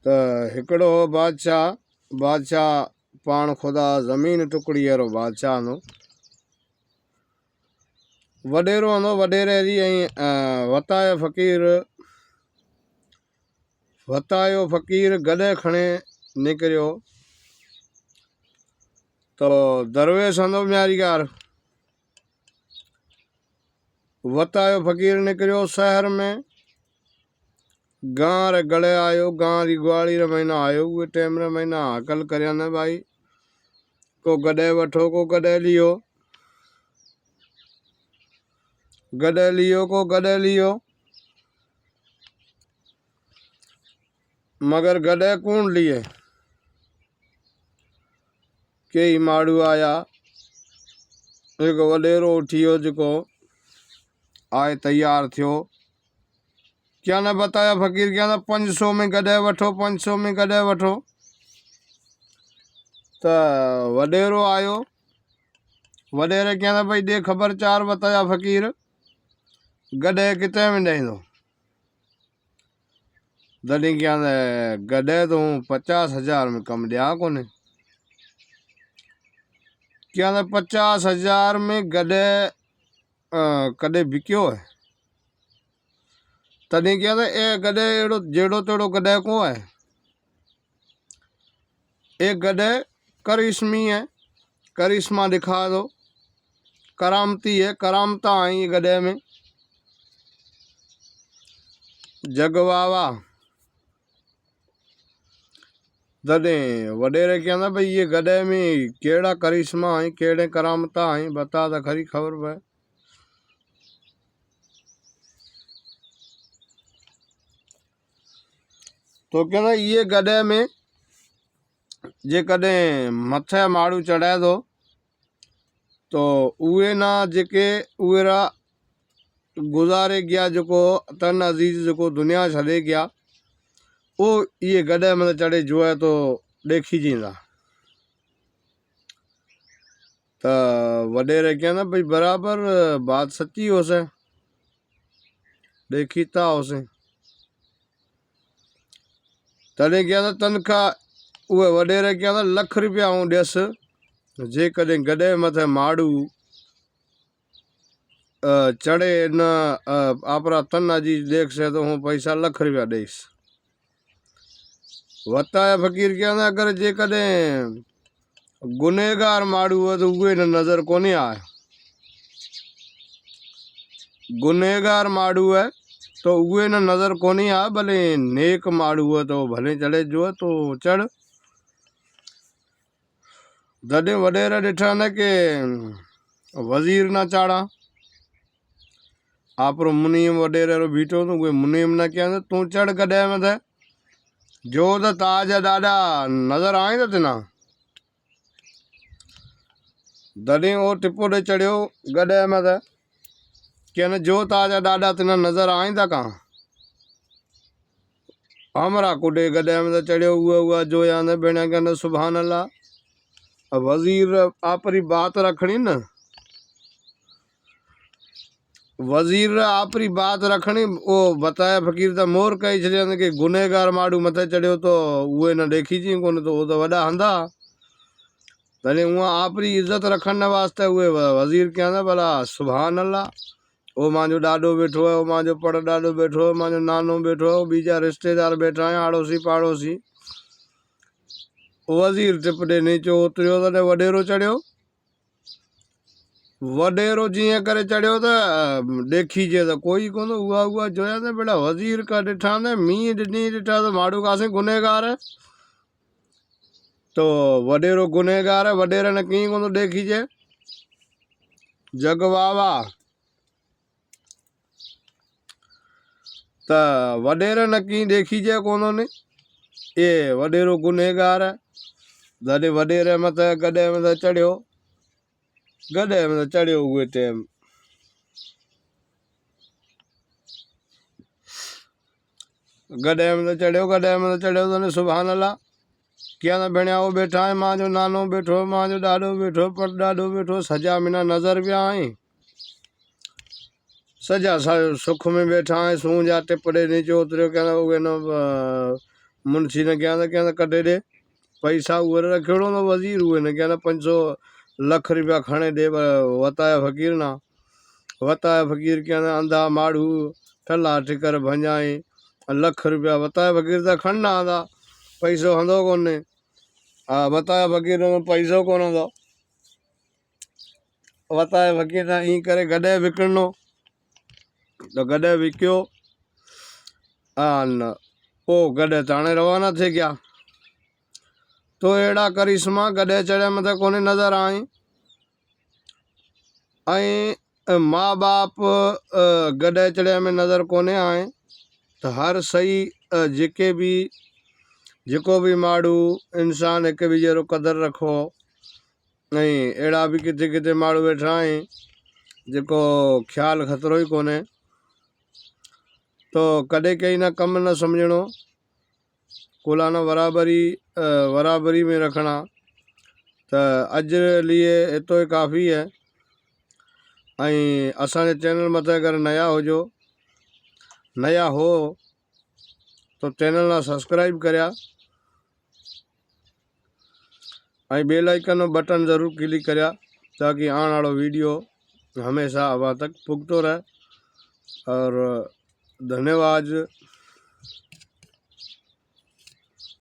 त हिकिड़ो बादशाह पाण खुदा ज़मीन टुकड़ी वारो बादशाह हूंदो, वॾेरो हूंदो, वॾेरे जी। ऐं वतायो फ़क़ीर गॾे खणे निकिरियो तो दरवेश हूंदो ॿियारी ॻाल्हि। वतायो फ़क़ीर निकिरियो शहर में, गांव रे गले आयो, गांव री ग्वाड़ी रे महीना आयो। उहे टाइम रे महीना हकल करिया न भाई, को गॾे वठो, को गॾे लियो, गॾे लियो, को गॾे लियो। मगर गॾे कौन लिए? कई माण्हू आया, एक वॾेरो उठियो जेको आए तैयार थियो। क्या न बताया फ़कीर, क्या न 500 में गॾे वठो, 500 में गॾे वठो। त वॾेरो आयो, वॾेरे क्या न भाई दे ख़बर चार। बताया फ़कीर गॾे किते में ॾींदो? तॾहिं क्या न गॾे तो 50,000 में कम ॾियां कोन्हे। क्या न 50,000 में गॾे कॾहिं बिकियो है? तॾहिं क्या न ए गॾे अहिड़ो जहिड़ो तेड़ो गॾे को है। ए गॾे करिश्मी है, करिश्मा दिखा दो, करामती है, करामता आई गॾे में। जगवावा तॾहिं वॾेरे क्या न भाई ये गॾे में कहिड़ा करिश्मा आई, कहिड़े करामता आई, बता त खरी ख़बर पए। तो क्या न ये गॾे में जेकॾहिं मथे माण्हू चढ़ाए थो तो उहे ना जेके उहेरा गुज़ारे गया, जेको तन अज़ीज़ जेको दुनिया छॾे गया, वो ये गॾे में चढ़े जो है तो देखी जींदा। त वॾेरे क्या न भाई बराबर बात सच्ची होसे, देखीता होसे। तॾहिं क्या न तनखा उहे वॾेरे क्या न लख रुपया हूं ॾियसि जेकॾहिं गॾे मथे माण्हू चढ़े न आपरा तन अजीज देख से तो हूँ पैसा लख रुपया ॾेस। वताया फ़कीर क्या न अगर जेकॾहिं गुनहगार माण्हू है तो उहे न नज़र कोन्हे आए। गुनहगार माण्हू है तो उहे न नज़र कोन्हे आए, भले नेक माण्हू है तो भले चढ़े जो है तो चढ़। तॾहिं वॾेरा ॾिठा न के वज़ीर न चाढ़ा, आपरो मुनीम वॾेरे रो बीठो तो उहे मुनीम न क्या न तू चढ़ गॾे मथे, जो त ताज ॾाढा नज़र आए त तिना। तॾहिं वो टिपो ॾे चढ़ियो गॾे मथे, क्या न जो ताज ॾाढा तिना नज़र आईंदा कहाँ? हमरा कुॾे गॾे मथे चढ़ियो, उहा जोया न भेणिया क्या न सुभान अल्लाह। वज़ीर आपरी बात रखनी न, वज़ीर आपरी बात रखनी। वो बताया फ़कीर त मोर कही छॾिया कि गुनहगार माण्हू मथे चढ़ियो तो उहे न देखी जी कोन, तो वो तो वॾा हंधा। तॾहिं उहा आपरी इज़त रखण वास्ते उहे वज़ीर क्या न भला सुभान अल्लाह, वो मुंहिंजो ॾाॾो वेठो है, वो मुंहिंजो परॾाॾो वेठो है, मुंहिंजो नानो वेठो है, ॿीजा रिश्तेदार वेठा आहिनि, आड़ोसी पाड़ोसी। वज़ीर टिप ॾे नीचो उतरियो तॾहिं वॾेरो चढ़ियो। वॾेरो जीअं करे चढ़ियो त देखीजे त कोई कोन, उहा जोया त बेटा वज़ीर का ॾिठा न मींहुं ॾिनी ॾिठा त माण्हू कासे गुनहगार है। तो वॾेरो गुनहगार है, वॾेरे ने कीअं कोन देखीजे। जगवावा त वॾेरे न कीअं देखीजे कोन ने, ये वॾेरो गुनहगार है। तॾहिं वॾेरे मथे गॾे मथे चढ़ियो, गॾे मथे चढ़ियो उहे टाइम गॾे मथे चढ़ियो तो सुभान अल्लाह। क्या न भेणिया वो बैठा है, मुंहिंजो नानो बैठो, मुंहिंजो ॾाॾो बैठो, परॾाॾो बैठो, सॼा मिना नज़र पिया आहीं, सॼा सुख में बैठा है। सूं जा टिप ॾे नीचे उतरियो क्या न उहे न मुंशी ने क्या कटे दे पैसा उहे रखियो न वज़ीर उहे ने क्या 500 लख रुपया खणे दे वताया फ़कीर ना वताया फ़कीर क्या अंधा माड़ू ठल्ला ठिकर भंजाए लख रुपया वताया फ़कीर त खणना आंदा पैसो हंदो कोन्हे हा वताया फ़कीर में पैसो कोन हूंदो वताया फ़कीर ने ईअं करे गॾे विकिणो तो गॾे विकियो हा न पोइ गॾे त हाणे रवाना थी गया तो अहिड़ा करिश्मा गॾे चढ़िया मथे कोन्हे नज़र आई ऐं माँ बाप गॾे चढ़िया में नज़र कोन्हे आए तो हर सही जेको भी माण्हू इंसान हिक ॿिए जो क़दुरु रखो ऐं अहिड़ा बि किथे किथे माण्हू वेठा आहिनि जेको ख़्यालु ख़तरो ई कोन्हे तो कॾहिं कहीं ना कम न समझणो कुलाना बराबरी में रखना तो अॼु लिए एतो ही काफ़ी है ऐं असांजे चैनल मथे अगर नया हो तो चैनल ना सब्सक्राइब करिया ऐं बेल आइकन बटन ज़रूर क्लिक करिया ताकि आने वालो वीडियो हमेशा अवां तक पुगतो रहे और धन्यवाद।